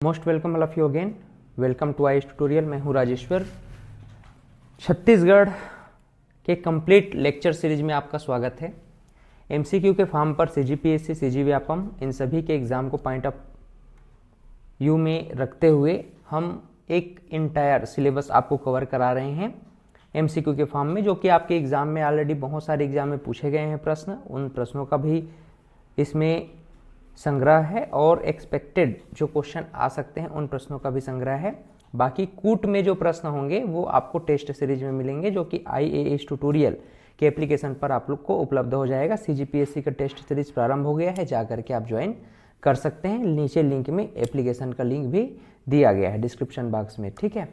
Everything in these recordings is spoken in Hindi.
Most welcome all of you again. Welcome to IAS tutorial. मैं हूं राजेश्वर। छत्तीसगढ़ के कंप्लीट लेक्चर सीरीज में आपका स्वागत है। एमसीक्यू के फॉर्म पर सीजीपीएससी, सीजी व्यापम, इन सभी के एग्जाम को पॉइंट ऑफ व्यू में रखते हुए हम एक इंटायर सिलेबस आपको कवर करा रहे हैं एमसीक्यू के फॉर्म में, जो कि आपके एग्जाम में ऑलरेडी बहुत सारे एग्जाम में पूछे गए हैं प्रश्न। उन प्रश्नों का भी इसमें संग्रह है और एक्सपेक्टेड जो क्वेश्चन आ सकते हैं उन प्रश्नों का भी संग्रह है। बाकी कूट में जो प्रश्न होंगे वो आपको टेस्ट सीरीज में मिलेंगे, जो कि आईएएस ट्यूटोरियल के एप्लीकेशन पर आप लोग को उपलब्ध हो जाएगा। सीजीपीएससी का टेस्ट सीरीज प्रारंभ हो गया है, जा करके आप ज्वाइन कर सकते हैं। नीचे लिंक में एप्लीकेशन का लिंक भी दिया गया है डिस्क्रिप्शन बॉक्स में, ठीक है।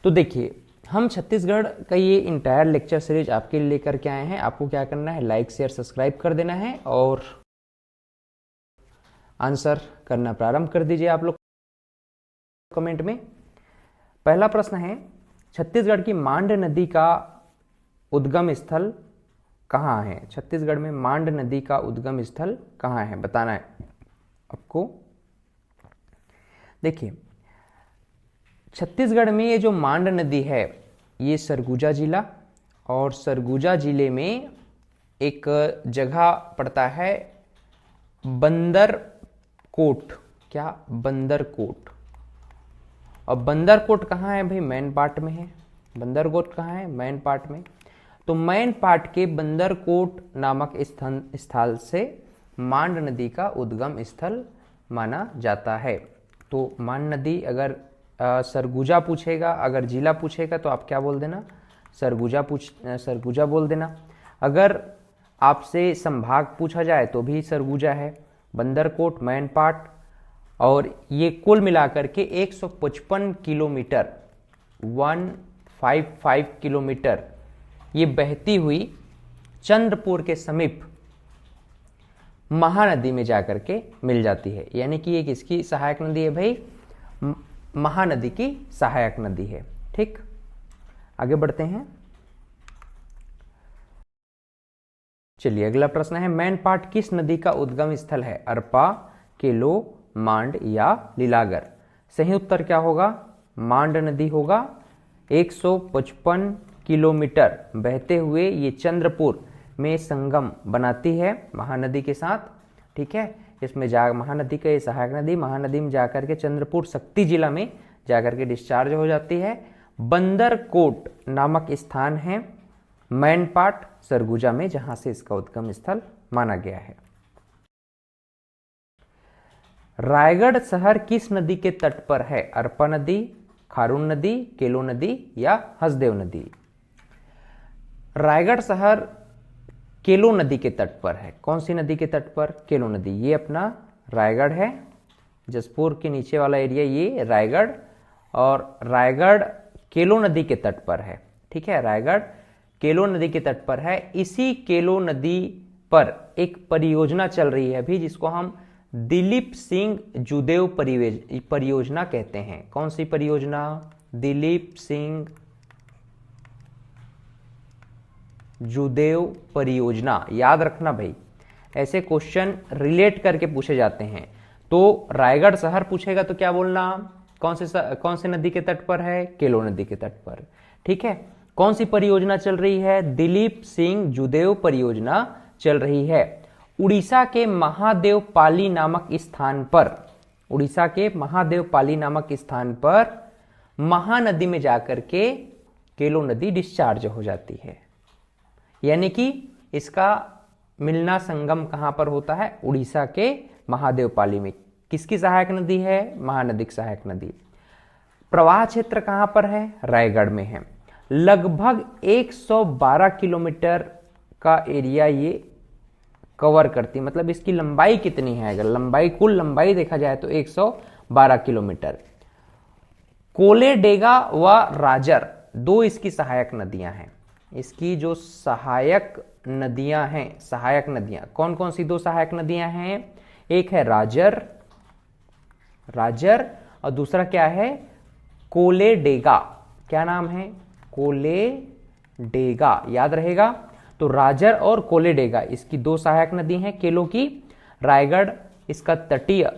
तो देखिए, हम छत्तीसगढ़ का ये इंटायर लेक्चर सीरीज आपके लिए लेकर के आए हैं। आपको क्या करना है, लाइक शेयर सब्सक्राइब कर देना है और आंसर करना प्रारंभ कर दीजिए आप लोग कमेंट में। पहला प्रश्न है, छत्तीसगढ़ की मांड नदी का उद्गम स्थल कहाँ है? छत्तीसगढ़ में मांड नदी का उद्गम स्थल कहाँ है, बताना है आपको। देखिए, छत्तीसगढ़ में ये जो मांड नदी है ये सरगुजा जिला, और सरगुजा जिले में एक जगह पड़ता है बंदरकोट। क्या? बंदरकोट। और बंदरकोट कहाँ है भाई? मैन पार्ट में है। बंदरकोट कहाँ है? मैन पार्ट में। तो मैन पार्ट के बंदरकोट नामक स्थल से मांड नदी का उद्गम स्थल माना जाता है। तो मांड नदी अगर सरगुजा पूछेगा, अगर जिला पूछेगा तो आप क्या बोल देना? सरगुजा बोल देना। अगर आपसे संभाग पूछा जाए तो भी सरगुजा है, बंदरकोट, मैन पाट। और ये कुल मिलाकर के 155 किलोमीटर 155 किलोमीटर ये बहती हुई चंद्रपुर के समीप महानदी में जाकर के मिल जाती है। यानी कि ये किसकी सहायक नदी है भाई? महानदी की सहायक नदी है। ठीक, आगे बढ़ते हैं। चलिए, अगला प्रश्न है, मैनपाट किस नदी का उद्गम स्थल है? अरपा, केलो, मांड या लीलागर? सही उत्तर क्या होगा? मांड नदी होगा। 155 किलोमीटर बहते हुए ये चंद्रपुर में संगम बनाती है महानदी के साथ, ठीक है। इसमें महानदी का ये सहायक नदी महानदी में जाकर के चंद्रपुर शक्ति जिला में जाकर के डिस्चार्ज हो जाती है। बंदरकोट नामक स्थान है मैनपाट सरगुजा में, जहां से इसका उद्गम स्थल माना गया है। रायगढ़ शहर किस नदी के तट पर है? अरपा नदी, खारून नदी, केलो नदी या हसदेव नदी? रायगढ़ शहर केलो नदी के तट पर है। कौन सी नदी के तट पर? केलो नदी। ये अपना रायगढ़ है, जसपुर के नीचे वाला एरिया ये रायगढ़, और रायगढ़ केलो नदी के तट पर है, ठीक है। रायगढ़ केलो नदी के तट पर है। इसी केलो नदी पर एक परियोजना चल रही है अभी, जिसको हम दिलीप सिंह जुदेव परियोजना कहते हैं। कौन सी परियोजना? दिलीप सिंह जुदेव परियोजना। याद रखना भाई, ऐसे क्वेश्चन रिलेट करके पूछे जाते हैं। तो रायगढ़ शहर पूछेगा तो क्या बोलना? कौन से नदी के तट पर है? केलो नदी के तट पर, ठीक है। कौन सी परियोजना चल रही है? दिलीप सिंह जुदेव परियोजना चल रही है। उड़ीसा के महादेवपाली नामक स्थान पर, उड़ीसा के महादेवपाली नामक स्थान पर महानदी में जाकर के केलो नदी डिस्चार्ज हो जाती है। यानी कि इसका मिलना संगम कहां पर होता है? उड़ीसा के महादेवपाली में। किसकी सहायक नदी है? महानदी की सहायक नदी। प्रवाह क्षेत्र कहां पर है? रायगढ़ में है। लगभग 112 किलोमीटर का एरिया ये कवर करती है। मतलब इसकी लंबाई कितनी है? अगर लंबाई, कुल लंबाई देखा जाए तो 112 किलोमीटर। कोलेडेगा व राजर दो इसकी सहायक नदियां हैं। इसकी जो सहायक नदियां हैं, सहायक नदियां कौन कौन सी दो सहायक नदियां हैं? एक है राजर, और दूसरा क्या है? कोलेडेगा। क्या नाम है? कोलेडेगा, याद रहेगा। तो राजर और कोलेडेगा इसकी दो सहायक नदी हैं केलो की। रायगढ़ इसका तटीय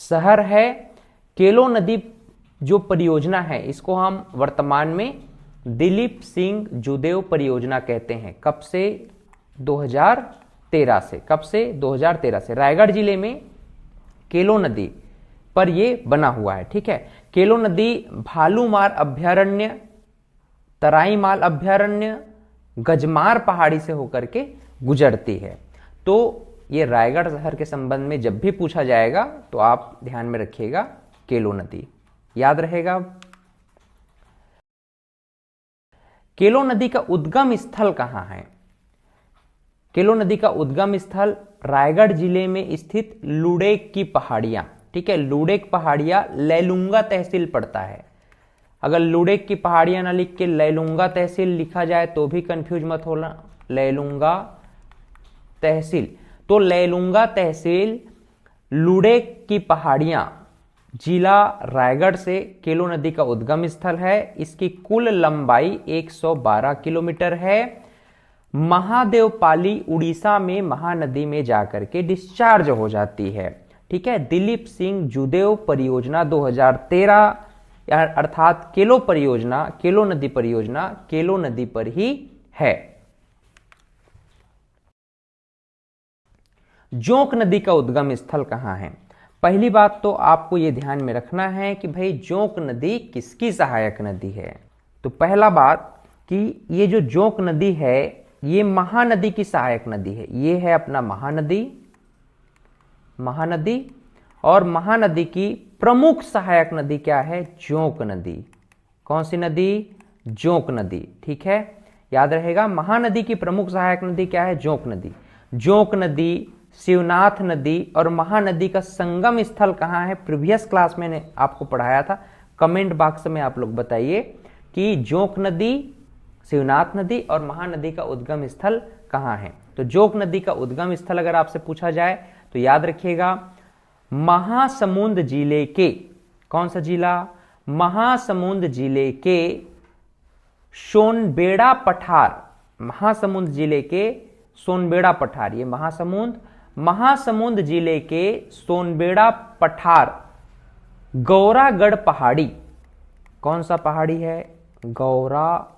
शहर है, केलो नदी जो परियोजना है इसको हम वर्तमान में दिलीप सिंह जुदेव परियोजना कहते हैं। कब से? 2013 से। कब से? 2013 से। रायगढ़ जिले में केलो नदी पर यह बना हुआ है। ठीक है, केलो नदी भालूमार अभ्यारण्य, तराईमाल अभ्यारण्य, गजमार पहाड़ी से होकर के गुजरती है। तो ये रायगढ़ शहर के संबंध में जब भी पूछा जाएगा तो आप ध्यान में रखिएगा केलो नदी, याद रहेगा। केलो नदी का उद्गम स्थल कहां है? केलो नदी का उद्गम स्थल रायगढ़ जिले में स्थित लुडेक की पहाड़ियां। ठीक है, लुडेक पहाड़ियां लैलूंगा तहसील पड़ता है। अगर लुडेक की पहाड़ियां ना लिख के लैलूंगा तहसील लिखा जाए तो भी कंफ्यूज मत होना। लैलूंगा तहसील, तो लैलूंगा तहसील लुडेक की पहाड़ियां जिला रायगढ़ से केलो नदी का उद्गम स्थल है। इसकी कुल लंबाई 112 किलोमीटर है। महादेवपाली उड़ीसा में महानदी में जाकर के डिस्चार्ज हो जाती है। ठीक है, दिलीप सिंह जुदेव परियोजना 2013 अर्थात केलो परियोजना, केलो नदी परियोजना केलो नदी पर ही है। जोंक नदी का उद्गम स्थल कहां है? पहली बात तो आपको यह ध्यान में रखना है कि भाई जोंक नदी किसकी सहायक नदी है। तो पहला बात कि ये जो जोंक नदी है ये महानदी की सहायक नदी है। ये है अपना महानदी, महानदी, और महानदी की प्रमुख सहायक नदी क्या है? जोंक नदी। कौन सी नदी? जोंक नदी। ठीक है, याद रहेगा। महानदी की प्रमुख सहायक नदी क्या है? जोंक नदी। जोंक नदी, शिवनाथ नदी और महानदी का संगम स्थल कहां है? प्रीवियस क्लास में मैंने आपको पढ़ाया था। कमेंट बॉक्स में आप लोग बताइए कि जोंक नदी, शिवनाथ नदी और महानदी का उद्गम स्थल कहां है। तो जोंक नदी का उद्गम स्थल अगर आपसे पूछा जाए तो याद रखिएगा महासमुंद जिले के, कौन सा जिला? महासमुंद जिले के सोनबेड़ा पठार। महासमुंद जिले के सोनबेड़ा पठार, ये महासमुंद जिले के सोनबेड़ा पठार गौरागढ़ पहाड़ी। कौन सा पहाड़ी है? गौरागढ़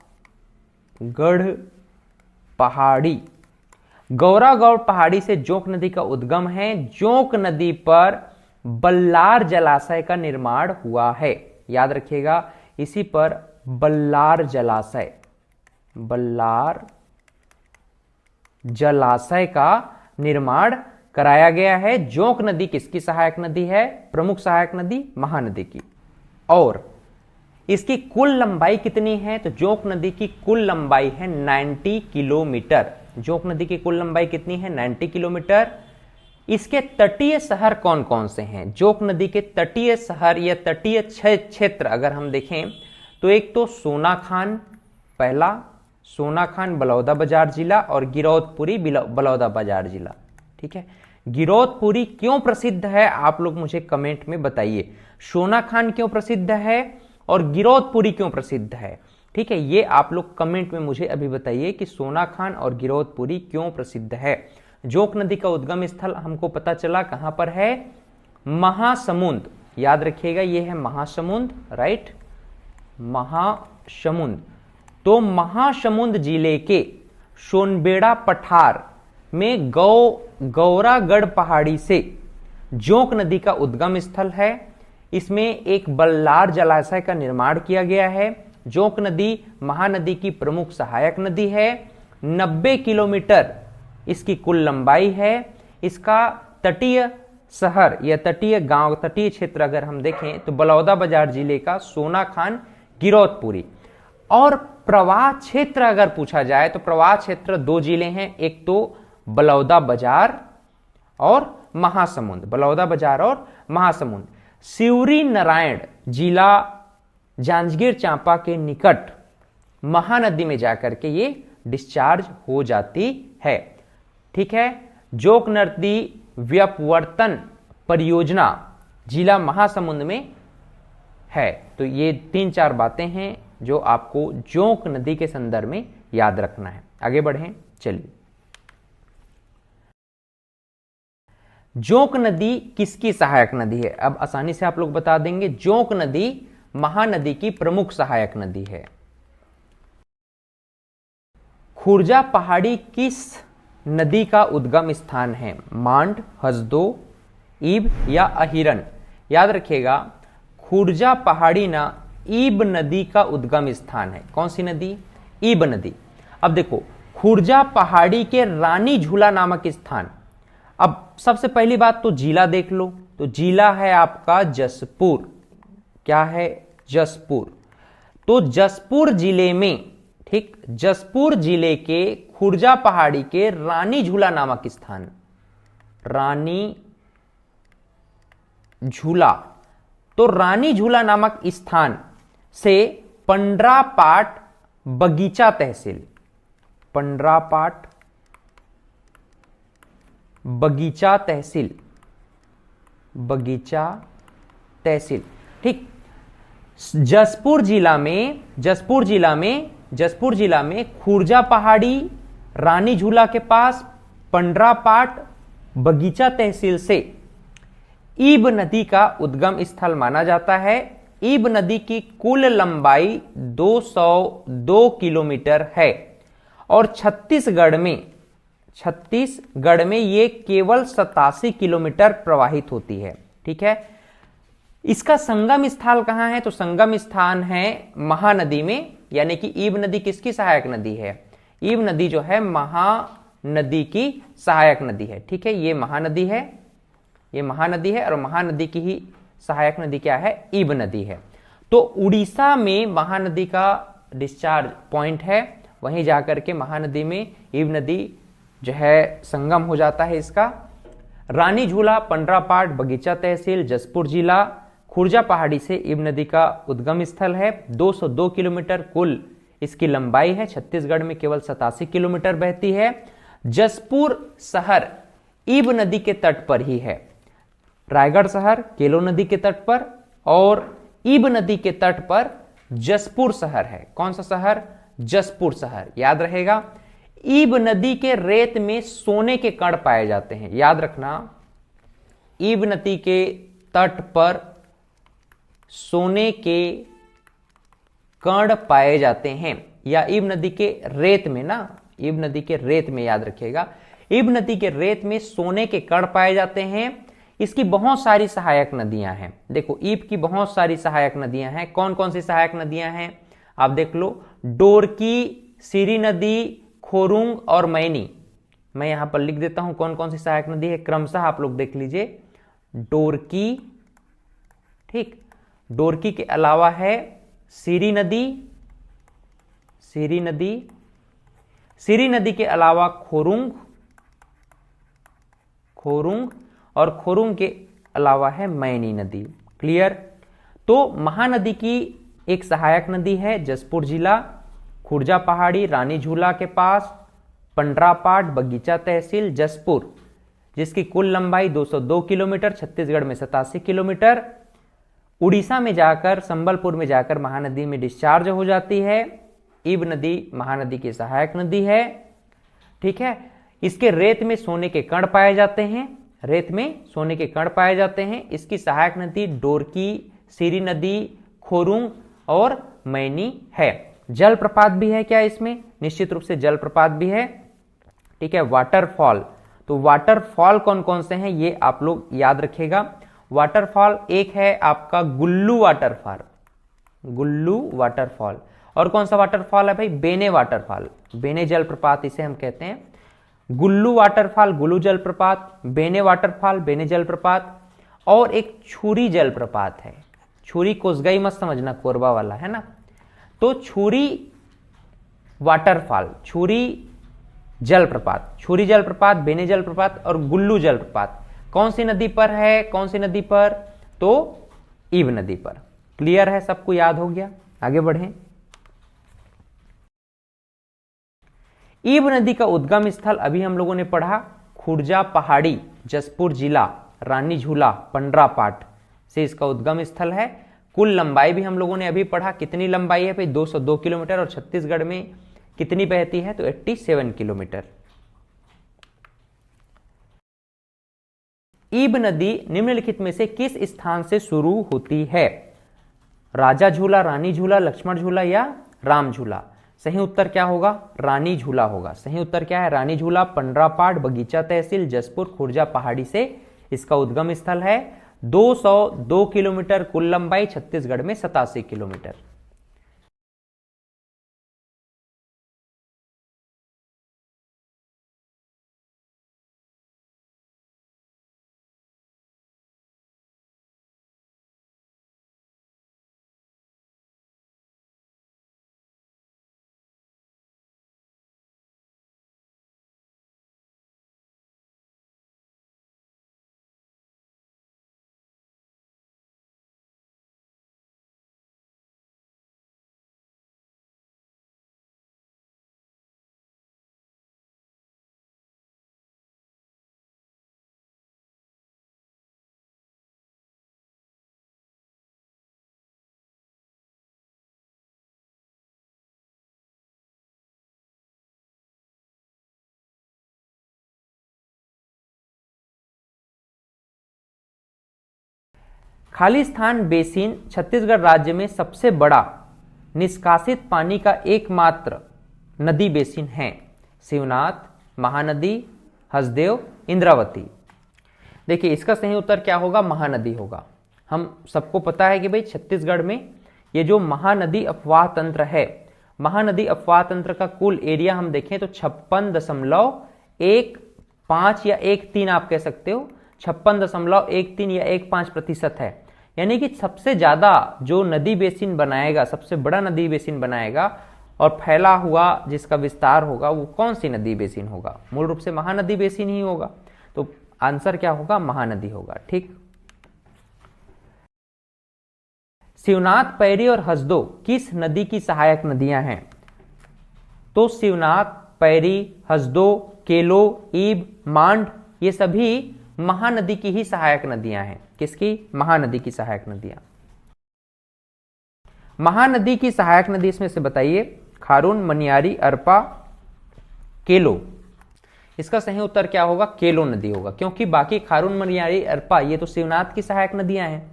पहाड़ी। गौरागढ़ पहाड़ी से जोंक नदी का उद्गम है। जोंक नदी पर बल्लार जलाशय का निर्माण हुआ है। याद रखिएगा, इसी पर बल्लार जलाशय का निर्माण कराया गया है। जोंक नदी किसकी सहायक नदी है? प्रमुख सहायक नदी महानदी की। और इसकी कुल लंबाई कितनी है? तो जोंक नदी की कुल लंबाई है 90 किलोमीटर। जोंक नदी की कुल लंबाई कितनी है? 90 किलोमीटर। इसके तटीय शहर कौन कौन से हैं? जोंक नदी के तटीय शहर या तटीय क्षेत्र अगर हम देखें तो एक तो सोनाखान, पहला सोनाखान बलौदाबाजार जिला, और गिरौदपुरी बलौदाबाजार जिला। ठीक है, गिरौदपुरी क्यों प्रसिद्ध है आप लोग मुझे कमेंट में बताइए। सोनाखान क्यों प्रसिद्ध है और गिरौदपुरी क्यों प्रसिद्ध है? ठीक है, ये आप लोग कमेंट में मुझे अभी बताइए कि सोनाखान और गिरौदपुरी क्यों प्रसिद्ध है। जोंक नदी का उद्गम स्थल हमको पता चला कहां पर है? महासमुंद। याद रखिएगा, ये है महासमुंद, राइट, महासमुंद। तो महासमुंद जिले के सोनबेड़ा पठार में गौरागढ़ पहाड़ी से जोंक नदी का उद्गम स्थल है। इसमें एक बल्लार जलाशय का निर्माण किया गया है। जोंक नदी महानदी की प्रमुख सहायक नदी है। 90 किलोमीटर इसकी कुल लंबाई है। इसका तटीय शहर या तटीय गांव, तटीय क्षेत्र अगर हम देखें तो बलौदाबाजार जिले का सोनाखान, गिरौदपुरी। और प्रवाह क्षेत्र अगर पूछा जाए तो प्रवाह क्षेत्र 2 जिले हैं, एक तो बलौदाबाजार और महासमुंद, बलौदाबाजार और महासमुंद। शिवरी नारायण जिला जांजगीर चांपा के निकट महानदी में जाकर के ये डिस्चार्ज हो जाती है। ठीक है, जोंक नदी व्यापवर्तन परियोजना जिला महासमुंद में है। तो ये 3-4 बातें हैं जो आपको जोंक नदी के संदर्भ में याद रखना है। आगे बढ़ें, चलिए। जोंक नदी किसकी सहायक नदी है? अब आसानी से आप लोग बता देंगे। जोंक नदी महानदी की प्रमुख सहायक नदी है। खुर्जा पहाड़ी किस नदी का उद्गम स्थान है? मांड, हसदो, ईब या अहिरन? याद रखिएगा, खुर्जा पहाड़ी ना ईब नदी का उद्गम स्थान है। कौन सी नदी? ईब नदी। अब देखो, खुर्जा पहाड़ी के रानी झूला नामक स्थान, अब सबसे पहली बात तो जिला देख लो, तो जिला है आपका जसपुर। क्या है? जसपुर। तो जसपुर जिले में, ठीक, जसपुर जिले के खुर्जा पहाड़ी के रानी झूला नामक स्थान, रानी झूला, तो रानी झूला नामक स्थान से पंडरापाट बगीचा तहसील, पंडरापाट बगीचा तहसील, बगीचा तहसील, ठीक, जसपुर जिला में खुर्जा पहाड़ी रानी झूला के पास पंडरापाट बगीचा तहसील से ईब नदी का उद्गम स्थल माना जाता है। ईब नदी की कुल लंबाई 202 किलोमीटर है और छत्तीसगढ़ में ये केवल 87 किलोमीटर प्रवाहित होती है। ठीक है, इसका संगम स्थल कहां है? तो संगम स्थान है महानदी में, यानी कि ईब नदी किसकी सहायक नदी है? ईब नदी जो है महानदी की सहायक नदी है। ठीक है, ये महानदी है, ये महानदी है और महानदी की ही सहायक नदी क्या है? ईब नदी है। तो उड़ीसा में महानदी का डिस्चार्ज पॉइंट है, वहीं जाकर के महानदी में ईब नदी जो है संगम हो जाता है इसका। रानी झूला, पंडरापाट बगीचा तहसील, जसपुर जिला, खुर्जा पहाड़ी से ईब नदी का उद्गम स्थल है। 202 किलोमीटर कुल इसकी लंबाई है। छत्तीसगढ़ में केवल 87 किलोमीटर बहती है। जसपुर शहर ईब नदी के तट पर ही है। रायगढ़ शहर केलो नदी के तट पर और ईब नदी के तट पर जसपुर शहर है। कौन सा शहर? जसपुर शहर। याद रहेगा, ईब नदी के रेत में सोने के कण पाए जाते हैं। याद रखना, ईब नदी के तट पर सोने के कण पाए जाते हैं, या ईब नदी के रेत में ना, ईब नदी के रेत में, याद रखिएगा, ईब नदी के रेत में सोने के कण पाए जाते हैं। इसकी बहुत सारी सहायक नदियां हैं। देखो, ईब की बहुत सारी सहायक नदियां हैं। कौन कौन सी सहायक नदियां हैं आप देख लो। डोरकी, सीरी नदी, खोरुंग और मैनी। मैं यहां पर लिख देता हूं कौन कौन सी सहायक नदी है, क्रमशः आप लोग देख लीजिए। डोरकी, ठीक, डोरकी के अलावा है सीरी नदी, सीरी नदी, सीरी नदी के अलावा खोरुंग, खोरुंग और खोरुंग के अलावा है मैनी नदी। क्लियर? तो महानदी की एक सहायक नदी है जसपुर जिला, खुर्जा पहाड़ी रानी झूला के पास, पंडरापाट बगीचा तहसील, जसपुर, जिसकी कुल लंबाई 202 किलोमीटर, छत्तीसगढ़ में 87 किलोमीटर। उड़ीसा में जाकर, संबलपुर में जाकर महानदी में डिस्चार्ज हो जाती है। ईब नदी महानदी की सहायक नदी है। ठीक है, इसके रेत में सोने के कण पाए जाते हैं, रेत में सोने के कण पाए जाते हैं। इसकी सहायक नदी डोरकी, सीरी नदी, खोरुंग और मैनी है। जलप्रपात भी है क्या इसमें? निश्चित रूप से जलप्रपात भी है। ठीक है, वाटरफॉल, तो वाटरफॉल कौन कौन से हैं ये आप लोग याद रखिएगा। वाटरफॉल एक है आपका गुल्लू वाटरफॉल, गुल्लू वाटरफॉल। और कौन सा वाटरफॉल है भाई? बेने वाटरफॉल, बेने जलप्रपात इसे हम कहते हैं। गुल्लू वाटरफॉल, गुल्लू जलप्रपात, बेने वाटरफॉल, बेने जलप्रपात, और एक छुरी जलप्रपात है। छुरी कोसगई मत समझना, कोरबा वाला है ना। तो छुरी वाटरफॉल, छुरी जलप्रपात, छुरी जलप्रपात, बेने जलप्रपात और गुल्लू जलप्रपात कौन सी नदी पर है? कौन सी नदी पर? तो ईब नदी पर। क्लियर है, सबको याद हो गया? आगे बढ़ें। ईब नदी का उद्गम स्थल अभी हम लोगों ने पढ़ा, खुर्जा पहाड़ी, जसपुर जिला, रानी झूला, पंडरापाट से इसका उद्गम स्थल है। कुल लंबाई भी हम लोगों ने अभी पढ़ा, कितनी लंबाई है भाई? 202 किलोमीटर। और छत्तीसगढ़ में कितनी बहती है? तो 87 किलोमीटर। ईब नदी निम्नलिखित में से किस स्थान से शुरू होती है? राजा झूला, रानी झूला, लक्ष्मण झूला या राम झूला? सही उत्तर क्या होगा? रानी झूला होगा। सही उत्तर क्या है? रानी झूला। पंडरापाड़, बगीचा तहसील, जसपुर, खुर्जा पहाड़ी से इसका उद्गम स्थल है। 202 किलोमीटर कुल लंबाई, छत्तीसगढ़ में 87 किलोमीटर। खालिस्तान बेसिन छत्तीसगढ़ राज्य में सबसे बड़ा निष्कासित पानी का एकमात्र नदी बेसिन है। शिवनाथ, महानदी, हसदेव, इंद्रावती। देखिए इसका सही उत्तर क्या होगा? महानदी होगा। हम सबको पता है कि भाई छत्तीसगढ़ में ये जो महानदी अपवाह तंत्र है, महानदी अपवाह तंत्र का कुल एरिया हम देखें तो 56.15 या 13 आप कह सकते हो, 56.13 या 15% है। यानी कि सबसे ज्यादा जो नदी बेसिन बनाएगा, सबसे बड़ा नदी बेसिन बनाएगा और फैला हुआ जिसका विस्तार होगा वो कौन सी नदी बेसिन होगा? मूल रूप से महानदी बेसिन ही होगा। तो आंसर क्या होगा? महानदी होगा। ठीक। शिवनाथ, पैरी और हसदो किस नदी की सहायक नदियां हैं? तो शिवनाथ, पैरी, हसदो, केलो, ईब, मांड ये सभी महानदी की ही सहायक नदियां हैं। किसकी? महानदी की सहायक नदियां। महानदी की सहायक नदी इसमें से बताइए। खारून, मनियारी, अरपा, केलो। इसका सही उत्तर क्या होगा? केलो नदी होगा, क्योंकि बाकी खारून, मनियारी, अरपा ये तो शिवनाथ की सहायक नदियां हैं।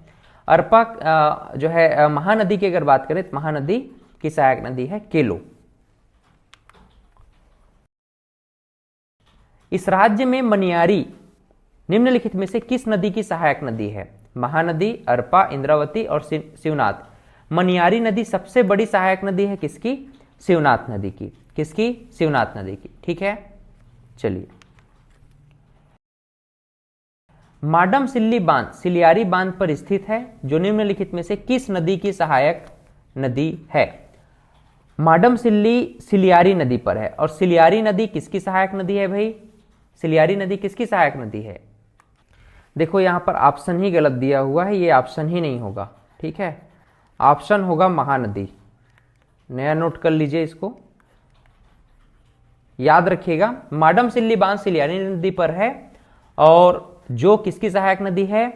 अरपा जो है महानदी की अगर बात करें तो महानदी की सहायक नदी है केलो। इस राज्य में मनियारी निम्नलिखित में से किस नदी की सहायक नदी है? महानदी, अरपा, इंद्रावती और शिवनाथ। मनियारी नदी सबसे बड़ी सहायक नदी है किसकी? शिवनाथ नदी की। किसकी? शिवनाथ नदी की। ठीक है, चलिए। माडम सिल्ली बांध सिलियारी बांध पर स्थित है, जो निम्नलिखित में से किस नदी की सहायक नदी है? माडम सिल्ली सिलियारी नदी पर है, और सिलियारी नदी किसकी सहायक नदी है भाई? सिलियारी नदी किसकी सहायक नदी है? देखो यहां पर ऑप्शन ही गलत दिया हुआ है, ये ऑप्शन ही नहीं होगा। ठीक है, ऑप्शन होगा महानदी। नया नोट कर लीजिए, इसको याद रखिएगा। माडम सिल्ली बांध सिलियारी नदी पर है, और जो किसकी सहायक नदी है?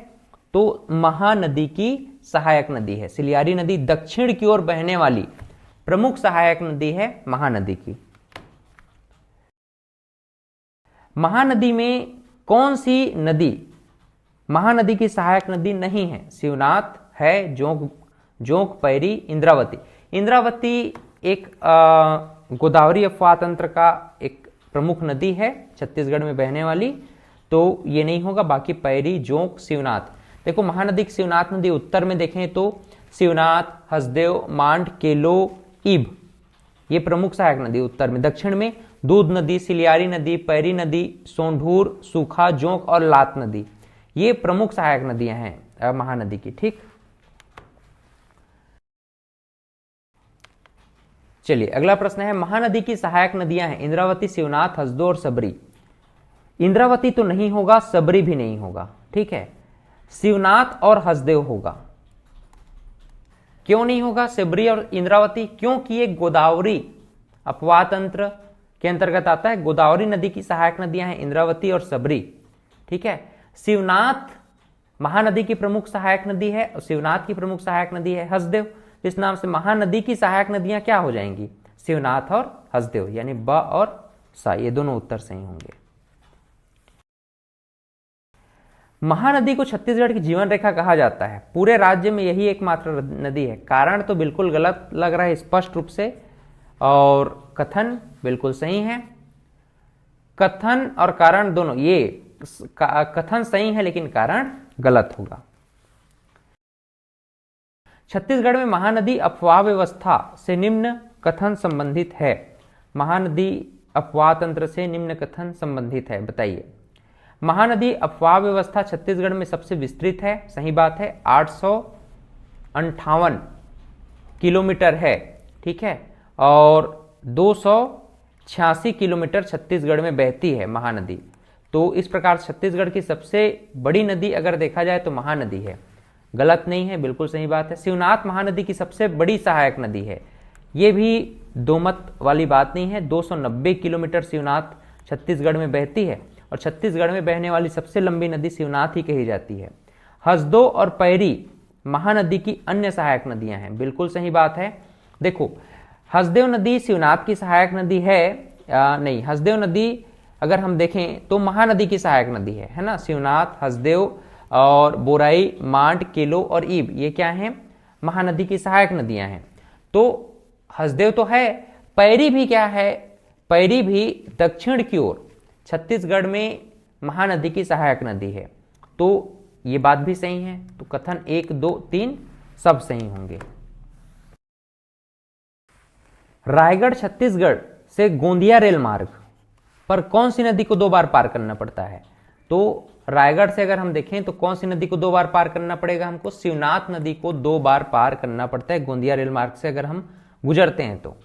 तो महानदी की सहायक नदी है। सिलियारी नदी दक्षिण की ओर बहने वाली प्रमुख सहायक नदी है महानदी की। महानदी में कौन सी नदी महानदी की सहायक नदी नहीं है? शिवनाथ है, जोंक, पैरी, इंद्रावती। इंद्रावती एक गोदावरी अपवाह तंत्र का एक प्रमुख नदी है छत्तीसगढ़ में बहने वाली, तो ये नहीं होगा। बाकी पैरी, जोंक, शिवनाथ। देखो महानदी की शिवनाथ नदी उत्तर में देखें तो शिवनाथ, हसदेव, मांड, केलो, ईब ये प्रमुख सहायक नदी उत्तर में। दक्षिण में दूध नदी, सिलियारी नदी, पैरी नदी, सोंढूर, सूखा, जोंक और लात नदी ये प्रमुख सहायक नदियां हैं महानदी की। ठीक, चलिए अगला प्रश्न है, महानदी की सहायक नदियां हैं इंद्रावती, शिवनाथ, हसदो और सबरी। इंद्रावती तो नहीं होगा, सबरी भी नहीं होगा। ठीक है, शिवनाथ और हसदेव होगा। क्यों नहीं होगा सबरी और इंद्रावती? क्योंकि ये गोदावरी अपवाह तंत्र के अंतर्गत आता है। गोदावरी नदी की सहायक नदियां हैं इंद्रावती और सबरी। ठीक है, शिवनाथ महानदी की प्रमुख सहायक नदी है, और शिवनाथ की प्रमुख सहायक नदी है हसदेव। इस नाम से महानदी की सहायक नदियां क्या हो जाएंगी? शिवनाथ और हसदेव, यानी ब और सा ये दोनों उत्तर सही होंगे। महानदी को छत्तीसगढ़ की जीवन रेखा कहा जाता है। पूरे राज्य में यही एकमात्र नदी है। कारण तो बिल्कुल गलत लग रहा है स्पष्ट रूप से, और कथन बिल्कुल सही है। कथन और कारण दोनों, ये कथन सही है लेकिन कारण गलत होगा। छत्तीसगढ़ में महानदी अपवाह व्यवस्था से निम्न कथन संबंधित है। महानदी अपवाह तंत्र से निम्न कथन संबंधित है, बताइए। महानदी अपवाह व्यवस्था छत्तीसगढ़ में सबसे विस्तृत है, सही बात है। 858 किलोमीटर है, ठीक है, और 286 किलोमीटर छत्तीसगढ़ में बहती है महानदी। तो इस प्रकार छत्तीसगढ़ की सबसे बड़ी नदी अगर देखा जाए तो महानदी है। गलत नहीं है, बिल्कुल सही बात है। शिवनाथ महानदी की सबसे बड़ी सहायक नदी है। ये भी दो मत वाली बात नहीं है। 290 किलोमीटर शिवनाथ छत्तीसगढ़ में बहती है, और छत्तीसगढ़ में बहने वाली सबसे लंबी नदी शिवनाथ ही कही जाती है। हसदो और पैरी महानदी की अन्य सहायक नदियां हैं, बिल्कुल सही बात है। देखो, हसदेव नदी शिवनाथ की सहायक नदी है नहीं, हसदेव नदी अगर हम देखें तो महानदी की सहायक नदी है ना। शिवनाथ, हसदेव और बोराई, मांड, केलो और ईब, ये क्या हैं? महानदी की सहायक नदियां हैं। तो हसदेव तो है, पैरी भी क्या है? पैरी भी दक्षिण की ओर छत्तीसगढ़ में महानदी की सहायक नदी है। तो ये बात भी सही है। तो कथन 1, 2, 3 सब सही होंगे। रायगढ़ छत्तीसगढ़ से गोंदिया रेल मार्ग पर कौन सी नदी को 2 बार पार करना पड़ता है? तो रायगढ़ से अगर हम देखें तो कौन सी नदी को 2 बार पार करना पड़ेगा हमको? शिवनाथ नदी को 2 बार पार करना पड़ता है गोंदिया रेल मार्ग से अगर हम गुजरते हैं तो।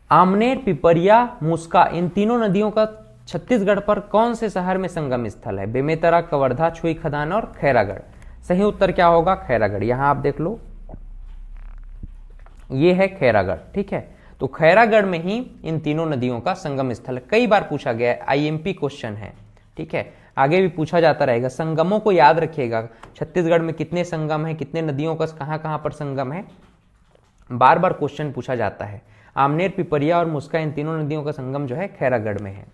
आमनेर, पिपरिया, मुस्का, इन तीनों नदियों का छत्तीसगढ़ पर कौन से शहर में संगम स्थल है? बेमेतरा, कवर्धा, छुई खदान और खैरागढ़। सही उत्तर क्या होगा? खैरागढ़। यहां आप देख लो, ये है खैरागढ़, ठीक है। तो खैरागढ़ में ही इन तीनों नदियों का संगम स्थल है। कई बार पूछा गया है, आईएमपी क्वेश्चन है, ठीक है। आगे भी पूछा जाता रहेगा। संगमों को याद रखिएगा, छत्तीसगढ़ में कितने संगम है, कितने नदियों का कहां कहां पर संगम है, बार बार क्वेश्चन पूछा जाता है। आमनेर, पिपरिया और मुस्का, इन तीनों नदियों का संगम जो है खैरागढ़ में है।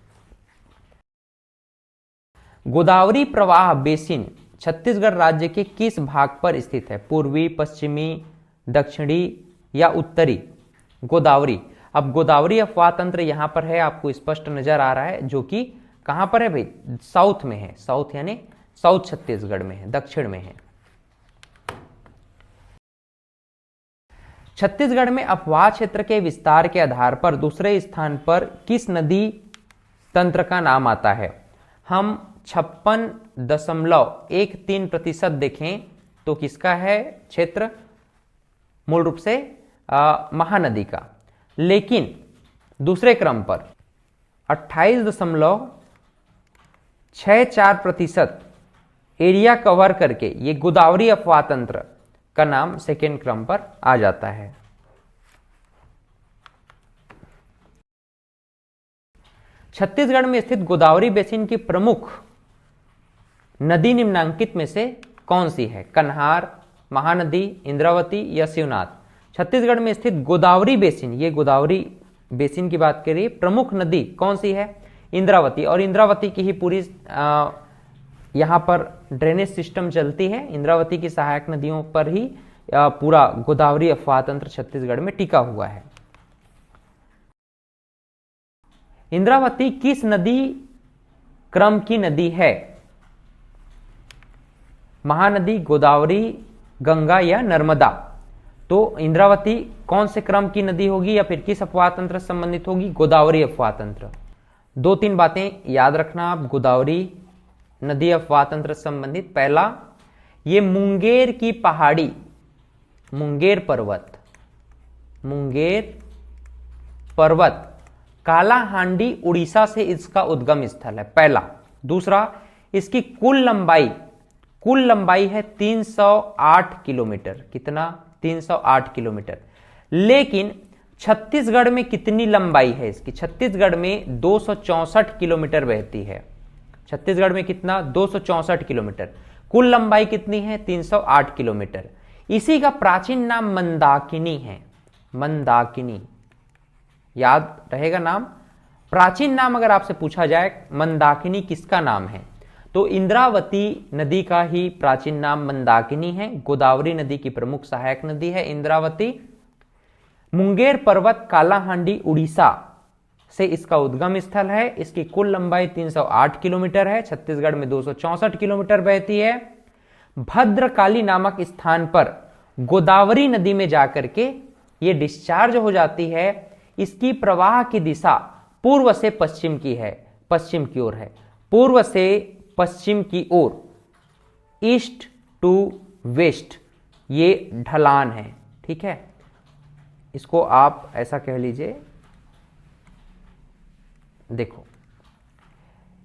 गोदावरी प्रवाह बेसिन छत्तीसगढ़ राज्य के किस भाग पर स्थित है? पूर्वी, पश्चिमी, दक्षिणी या उत्तरी? गोदावरी। अब गोदावरी अपवाह तंत्र यहां पर है, आपको स्पष्ट नजर आ रहा है, जो कि कहां पर है भाई? साउथ में है। साउथ यानी साउथ छत्तीसगढ़ में है, दक्षिण में है। छत्तीसगढ़ में अपवाह क्षेत्र के विस्तार के आधार पर दूसरे स्थान पर किस नदी तंत्र का नाम आता है? हम 56.13% देखें तो किसका है क्षेत्र? मूल रूप से महानदी का। लेकिन दूसरे क्रम पर 28.64% एरिया कवर करके ये गोदावरी अपवाह तंत्र का नाम सेकेंड क्रम पर आ जाता है। छत्तीसगढ़ में स्थित गोदावरी बेसिन की प्रमुख नदी निम्नांकित में से कौन सी है? कन्हार, महानदी, इंद्रावती या शिवनाथ? छत्तीसगढ़ में स्थित गोदावरी बेसिन, ये गोदावरी बेसिन की बात करिए, प्रमुख नदी कौन सी है? इंद्रावती। और इंद्रावती की ही पूरी यहां पर ड्रेनेज सिस्टम चलती है। इंद्रावती की सहायक नदियों पर ही पूरा गोदावरी अपवाह तंत्र छत्तीसगढ़ में टिका हुआ है। इंद्रावती किस नदी क्रम की नदी है? महानदी, गोदावरी, गंगा या नर्मदा? तो इंद्रावती कौन से क्रम की नदी होगी या फिर किस अपवाह तंत्र से संबंधित होगी? गोदावरी अपवाह तंत्र। 2-3 बातें याद रखना आप गोदावरी नदी अपवाह तंत्र से संबंधित। पहला, ये मुंगेर की पहाड़ी, मुंगेर पर्वत कालाहांडी उड़ीसा से इसका उद्गम स्थल है, पहला। दूसरा, इसकी कुल लंबाई है 308 किलोमीटर। कितना? 308 किलोमीटर। लेकिन छत्तीसगढ़ में कितनी लंबाई है इसकी? छत्तीसगढ़ में 264 किलोमीटर बहती है। छत्तीसगढ़ में कितना? 264 किलोमीटर। कुल लंबाई कितनी है? 308 किलोमीटर। इसी का प्राचीन नाम मंदाकिनी है। मंदाकिनी, याद रहेगा नाम। प्राचीन नाम अगर आपसे पूछा जाए मंदाकिनी किसका नाम है, तो इंद्रावती नदी का ही प्राचीन नाम मंदाकिनी है। गोदावरी नदी की प्रमुख सहायक नदी है इंद्रावती। मुंगेर पर्वत कालाहांडी उड़ीसा से इसका उद्गम स्थल है। इसकी कुल लंबाई 308 किलोमीटर है। छत्तीसगढ़ में 264 किलोमीटर बहती है। भद्रकाली नामक स्थान पर गोदावरी नदी में जाकर के ये डिस्चार्ज हो जाती है। इसकी प्रवाह की दिशा पूर्व से पश्चिम की है, पश्चिम की ओर है, पूर्व से पश्चिम की ओर, ईस्ट टू वेस्ट ये ढलान है। ठीक है, इसको आप ऐसा कह लीजिए। देखो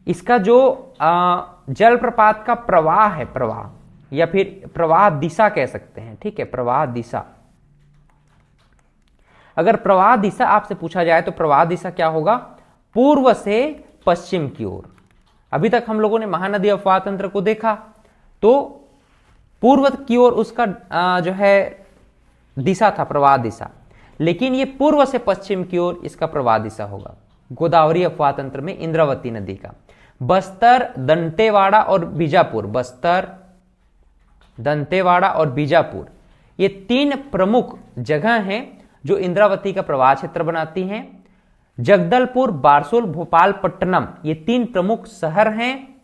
इसका जो जलप्रपात का प्रवाह है, प्रवाह या फिर प्रवाह दिशा कह सकते हैं। ठीक है, प्रवाह दिशा। अगर प्रवाह दिशा आपसे पूछा जाए तो प्रवाह दिशा क्या होगा, पूर्व से पश्चिम की ओर। अभी तक हम लोगों ने महानदी अपवाह तंत्र को देखा तो पूर्व की ओर उसका जो है दिशा था, प्रवाह दिशा, लेकिन ये पूर्व से पश्चिम की ओर इसका प्रवाह दिशा होगा गोदावरी अपवाह तंत्र में इंद्रावती नदी का। बस्तर, दंतेवाड़ा और बीजापुर, बस्तर, दंतेवाड़ा और बीजापुर ये 3 प्रमुख जगह हैं जो इंद्रावती का प्रवाह क्षेत्र बनाती हैं। जगदलपुर, बारसूर, भोपालपट्टनम ये 3 प्रमुख शहर हैं।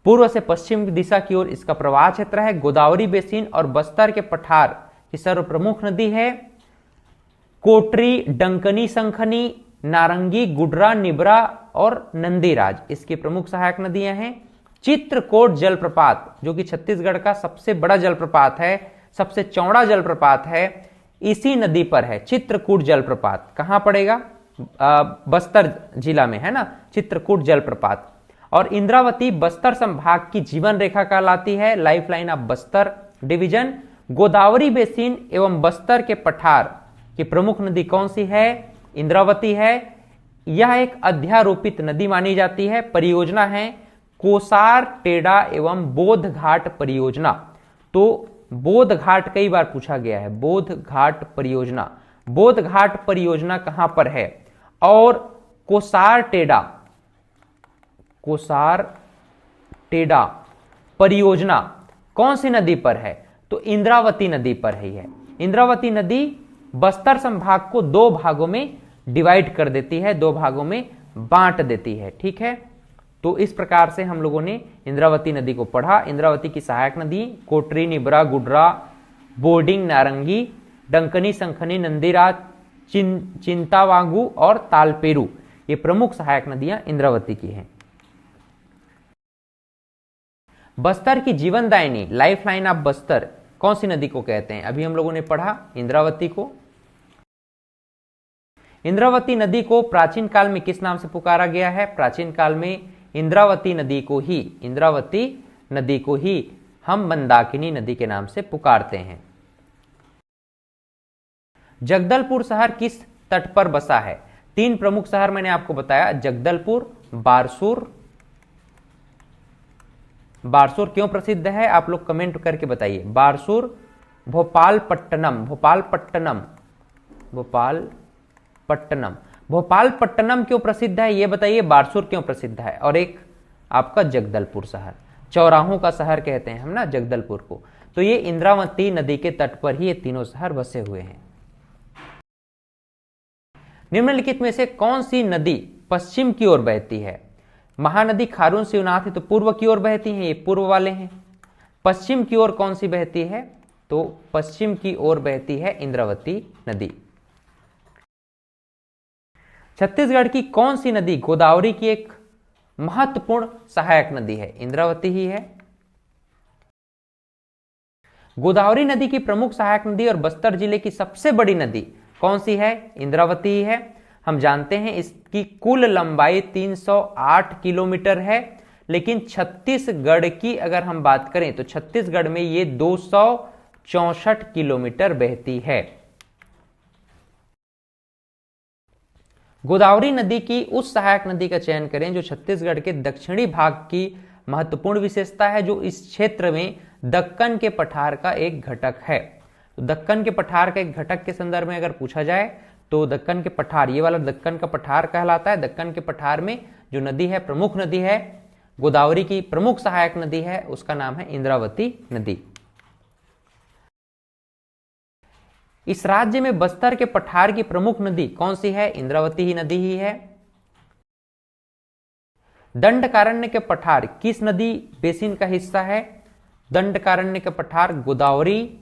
पूर्व से पश्चिम दिशा की ओर इसका प्रवाह क्षेत्र है। गोदावरी बेसिन और बस्तर के पठार की सर्वप्रमुख नदी है। कोटरी, डंकनी, संखनी, नारंगी, गुडरा, निबरा और नंदीराज इसकी प्रमुख सहायक नदियां हैं। चित्रकोट जलप्रपात जो कि छत्तीसगढ़ का सबसे बड़ा जलप्रपात है, सबसे चौड़ा जलप्रपात है, इसी नदी पर है। चित्रकूट जलप्रपात कहां पड़ेगा, बस्तर जिला में है ना, चित्रकूट जलप्रपात। और इंद्रावती बस्तर संभाग की जीवन रेखा कहलाती है, lifeline of Bastar division. Godavari basin एवं बस्तर के पठार की प्रमुख नदी कौन सी है, इंद्रावती है। यह एक अध्यारोपित नदी मानी जाती है। परियोजना है कोसार, टेढ़ा एवं बोध घाट परियोजना। तो बोध घाट कई बार पूछा गया है, बोध घाट परियोजना। बोध घाट परियोजना कहां पर है, और कोसार टेढ़ा परियोजना कौन सी नदी पर है, तो इंद्रावती नदी पर है। इंद्रावती नदी बस्तर संभाग को 2 भागों में डिवाइड कर देती है, 2 भागों में बांट देती है। ठीक है, तो इस प्रकार से हम लोगों ने इंद्रावती नदी को पढ़ा। इंद्रावती की सहायक नदी कोटरी, निबरा, गुडरा, बोर्डिंग, नारंगी, डंकनी, संखनी, नंदीराज, चिंतावांगू और तालपेरू ये प्रमुख सहायक नदियां इंद्रावती की हैं। बस्तर की जीवनदायिनी लाइफलाइन ऑफ बस्तर कौन सी नदी को कहते हैं, अभी हम लोगों ने पढ़ा इंद्रावती को। इंद्रावती नदी को प्राचीन काल में किस नाम से पुकारा गया है, प्राचीन काल में इंद्रावती नदी को ही हम मंदाकिनी नदी के नाम से पुकारते हैं। जगदलपुर शहर किस तट पर बसा है, 3 प्रमुख शहर मैंने आपको बताया, जगदलपुर, बारसूर क्यों प्रसिद्ध है आप लोग कमेंट करके बताइए। बारसूर, भोपालपट्टनम क्यों प्रसिद्ध है ये बताइए, बारसूर क्यों प्रसिद्ध है, और एक आपका जगदलपुर शहर, चौराहों का शहर कहते हैं हम ना जगदलपुर को। तो ये इंद्रावती नदी के तट पर ही ये तीनों शहर बसे हुए हैं। निम्नलिखित में से कौन सी नदी पश्चिम की ओर बहती है, महानदी खारून शिवनाथ है तो पूर्व की ओर बहती हैं, ये पूर्व वाले हैं। पश्चिम की ओर कौन सी बहती है, तो पश्चिम की ओर बहती है इंद्रावती नदी। छत्तीसगढ़ की कौन सी नदी गोदावरी की एक महत्वपूर्ण सहायक नदी है, इंद्रावती ही है। गोदावरी नदी की प्रमुख सहायक नदी और बस्तर जिले की सबसे बड़ी नदी कौन सी है, इंद्रावती ही है। हम जानते हैं इसकी कुल लंबाई 308 किलोमीटर है, लेकिन छत्तीसगढ़ की अगर हम बात करें तो छत्तीसगढ़ में ये 264 किलोमीटर बहती है। गोदावरी नदी की उस सहायक नदी का चयन करें जो छत्तीसगढ़ के दक्षिणी भाग की महत्वपूर्ण विशेषता है, जो इस क्षेत्र में दक्कन के पठार का एक घटक है। तो दक्कन के पठार का एक घटक के संदर्भ में अगर पूछा जाए तो दक्कन के पठार, ये वाला दक्कन का पठार कहलाता है। दक्कन के पठार में जो नदी है, प्रमुख नदी है, गोदावरी की प्रमुख सहायक नदी है, उसका नाम है इंद्रावती नदी। इस राज्य में बस्तर के पठार की प्रमुख नदी कौन सी है? इंद्रावती ही नदी ही है। दंडकारण्य के पठार किस नदी बेसिन का हिस्सा है? दंडकारण्य के पठार गोदावरी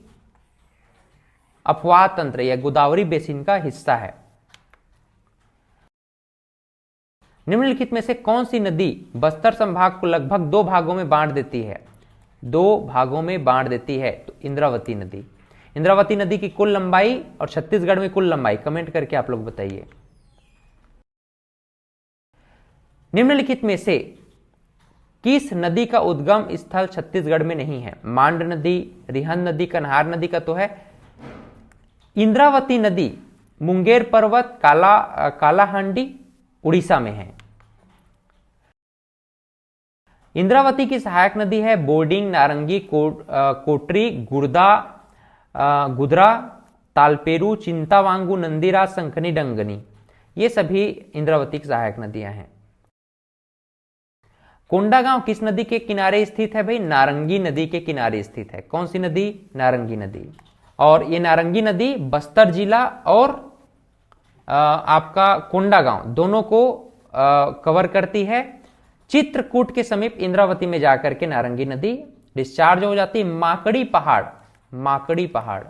अपवाह तंत्र या गोदावरी बेसिन का हिस्सा है। निम्नलिखित में से कौन सी नदी बस्तर संभाग को लगभग 2 भागों में बांट देती है? 2 भागों में बांट देती है। तो इंद्रावती नदी। इंद्रावती नदी की कुल लंबाई और छत्तीसगढ़ में कुल लंबाई कमेंट करके आप लोग बताइए। निम्नलिखित में से किस नदी का उद्गम स्थल छत्तीसगढ़ में नहीं है? मांड नदी, रिहंद नदी, कन्हार नदी का तो है। इंद्रावती नदी मुंगेर पर्वत, कालाहांडी, उड़ीसा में है। इंद्रावती की सहायक नदी है बोर्डिंग, नारंगी, कोटरी, गुदरा, तालपेरू, चिंतावांगू, नंदीराज, संखनी, डंगनी। ये सभी इंद्रावती की सहायक नदियां हैं। कोंडागांव किस नदी के किनारे स्थित है भाई? नारंगी नदी के किनारे स्थित है। कौन सी नदी? नारंगी नदी। और ये नारंगी नदी बस्तर जिला और आपका कोंडागांव दोनों को कवर करती है। चित्रकूट के समीप इंद्रावती में जाकर के नारंगी नदी डिस्चार्ज हो जाती है। माकड़ी पहाड़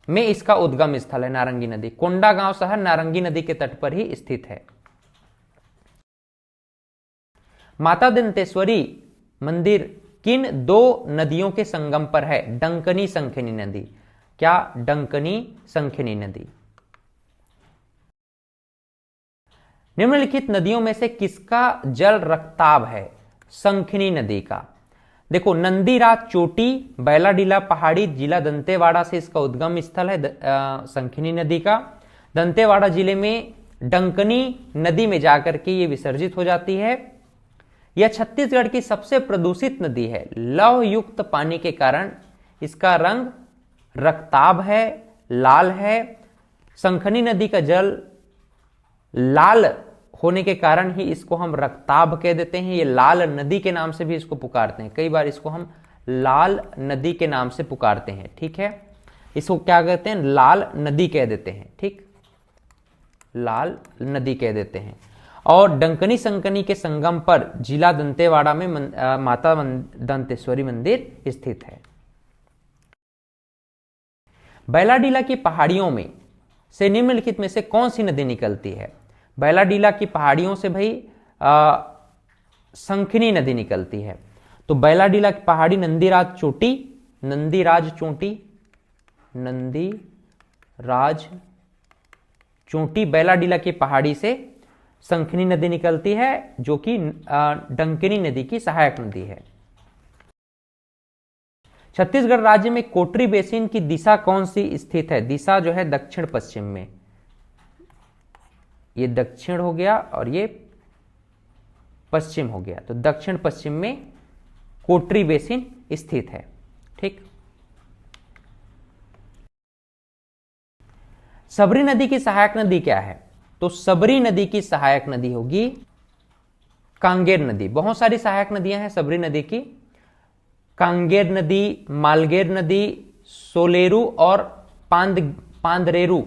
में इसका उद्गम स्थल है नारंगी नदी। कोंडागांव शहर नारंगी नदी के तट पर ही स्थित है। माता दंतेश्वरी मंदिर किन 2 नदियों के संगम पर है? डंकनी, संखनी नदी। क्या? डंकनी, संखनी नदी। निम्नलिखित नदियों में से किसका जल रक्ताभ है? संखनी नदी का। देखो, नंदीराज चोटी, बैलाडीला पहाड़ी, जिला दंतेवाड़ा से इसका उद्गम स्थल है संखनी नदी का। दंतेवाड़ा जिले में डंकनी नदी में जाकर के ये विसर्जित हो जाती है। यह छत्तीसगढ़ की सबसे प्रदूषित नदी है। लौह युक्त पानी के कारण इसका रंग रक्ताभ है, लाल है। संखनी नदी का जल लाल होने के कारण ही इसको हम रक्ताभ कह देते हैं। ये लाल नदी के नाम से भी इसको पुकारते हैं। कई बार इसको हम लाल नदी के नाम से पुकारते हैं। ठीक है, इसको क्या कहते हैं? लाल नदी कह देते हैं। ठीक, लाल नदी कह देते हैं। और डंकनी संकनी के संगम पर जिला दंतेवाड़ा में माता दंतेश्वरी मंदिर स्थित है। बैलाडीला की पहाड़ियों में से निम्नलिखित में से कौन सी नदी निकलती है? बैलाडीला की पहाड़ियों से भाई संखनी नदी निकलती है। तो बैलाडीला की पहाड़ी नंदीराज चोटी बैलाडीला की पहाड़ी से संखनी नदी निकलती है, जो कि डंकनी नदी की सहायक नदी है। छत्तीसगढ़ राज्य में कोटरी बेसिन की दिशा कौन सी स्थित है? दिशा जो है दक्षिण पश्चिम में। ये दक्षिण हो गया और ये पश्चिम हो गया। तो दक्षिण पश्चिम में कोटरी बेसिन स्थित है। ठीक, सबरी नदी की सहायक नदी क्या है? तो सबरी नदी की सहायक नदी होगी कांगेर नदी। बहुत सारी सहायक नदियां हैं सबरी नदी की। कांगेर नदी, मालगेर नदी, सोलेरू और पांदरेरू,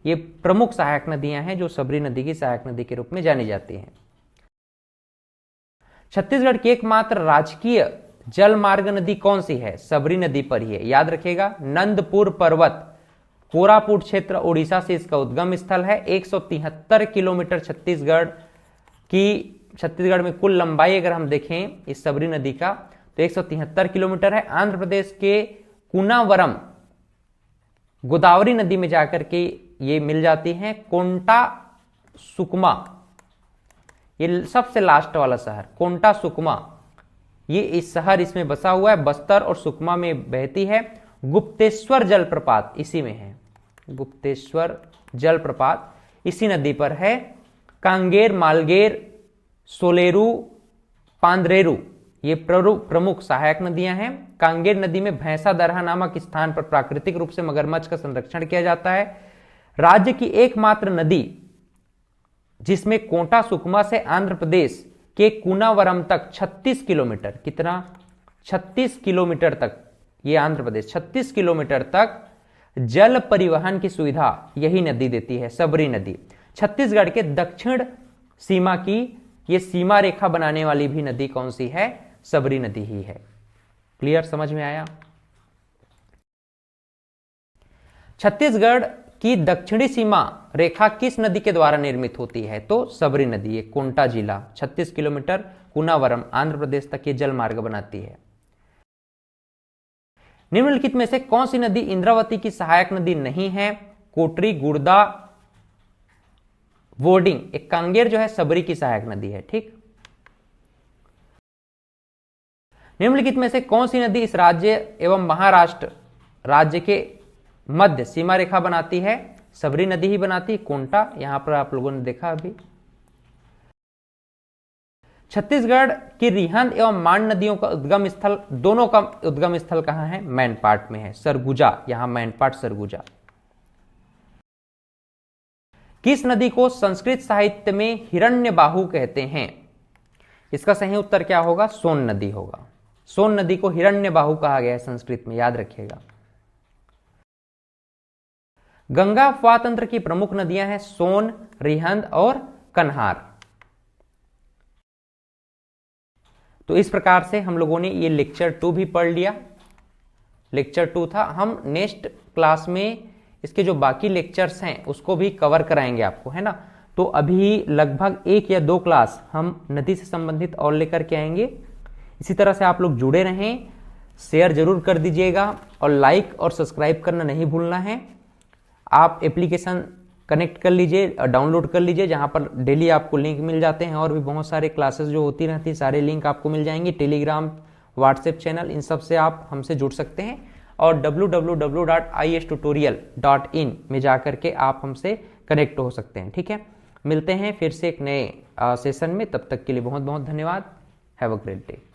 ये प्रमुख सहायक नदियां हैं जो सबरी नदी की सहायक नदी के रूप में जानी जाती हैं। छत्तीसगढ़ की एकमात्र राजकीय जल मार्ग नदी कौन सी है? सबरी नदी पर ही है। याद रखिएगा, नंदपुर पर्वत, कोरापुट क्षेत्र, उड़ीसा से इसका उद्गम स्थल है। 173 किलोमीटर छत्तीसगढ़ में कुल लंबाई अगर हम देखें इस सबरी नदी का तो 173 किलोमीटर है। आंध्र प्रदेश के कुनावरम गोदावरी नदी में जाकर के ये मिल जाती हैं। कोंटा सुकमा, ये सबसे लास्ट वाला शहर कोंटा सुकमा, ये इस शहर इसमें बसा हुआ है। बस्तर और सुकमा में बहती है। गुप्तेश्वर जलप्रपात इसी में है। गुप्तेश्वर जलप्रपात इसी नदी पर है। कांगेर, मालगेर, सोलेरू, पांदरेरू, ये प्रमुख सहायक नदियां हैं। कांगेर नदी में भैंसा दरहा नामक स्थान पर प्राकृतिक रूप से मगरमच्छ का संरक्षण किया जाता है। राज्य की एकमात्र नदी जिसमें कोटा सुकमा से आंध्र प्रदेश के कूनावरम तक 36 किलोमीटर, कितना 36 किलोमीटर तक, ये आंध्र प्रदेश 36 किलोमीटर तक जल परिवहन की सुविधा यही नदी देती है, सबरी नदी। छत्तीसगढ़ के दक्षिण सीमा की ये सीमा रेखा बनाने वाली भी नदी कौन सी है? सबरी नदी ही है। क्लियर, समझ में आया? छत्तीसगढ़ की दक्षिणी सीमा रेखा किस नदी के द्वारा निर्मित होती है? तो सबरी नदी। ये कोंटा जिला 36 किलोमीटर कूनावरम आंध्र प्रदेश तक ये जल मार्ग बनाती है। निम्नलिखित में से कौन सी नदी इंद्रावती की सहायक नदी नहीं है? कोटरी, गुर्दा, वोडिंग। एक कांगेर जो है सबरी की सहायक नदी है। ठीक। निम्नलिखित में से कौन सी नदी इस राज्य एवं महाराष्ट्र राज्य के मध्य सीमा रेखा बनाती है? सबरी नदी ही बनाती है। कोंटा यहां पर आप लोगों ने देखा अभी। छत्तीसगढ़ की रिहंद एवं मान नदियों का उद्गम स्थल, दोनों का उद्गम स्थल कहां है? मैनपाट में है, सरगुजा। यहां मैनपाट, सरगुजा। किस नदी को संस्कृत साहित्य में हिरण्यबाहु कहते हैं? इसका सही उत्तर क्या होगा? सोन नदी होगा। सोन नदी को हिरण्यबाहु कहा गया है संस्कृत में, याद रखिएगा। गंगा उपवा तंत्र की प्रमुख नदियां हैं सोन, रिहंद और कन्हार। तो इस प्रकार से हम लोगों ने ये लेक्चर 2 भी पढ़ लिया। लेक्चर 2 था। हम नेक्स्ट क्लास में इसके जो बाकी लेक्चर्स हैं उसको भी कवर कराएंगे आपको, है ना। तो अभी लगभग 1 या 2 क्लास हम नदी से संबंधित और लेकर के आएंगे। इसी तरह से आप लोग जुड़े रहें, शेयर जरूर कर दीजिएगा और लाइक और सब्सक्राइब करना नहीं भूलना है। आप एप्लीकेशन कनेक्ट कर लीजिए, डाउनलोड कर लीजिए, जहां पर डेली आपको लिंक मिल जाते हैं और भी बहुत सारे क्लासेस जो होती रहती हैं, सारे लिंक आपको मिल जाएंगे। टेलीग्राम, व्हाट्सएप चैनल, इन सब से आप हमसे जुड़ सकते हैं और www.istutorial.in में जाकर के आप हमसे कनेक्ट हो सकते हैं। ठीक है, मिलते हैं फिर से एक नए सेशन में। तब तक के लिए बहुत बहुत धन्यवाद। Have a great day.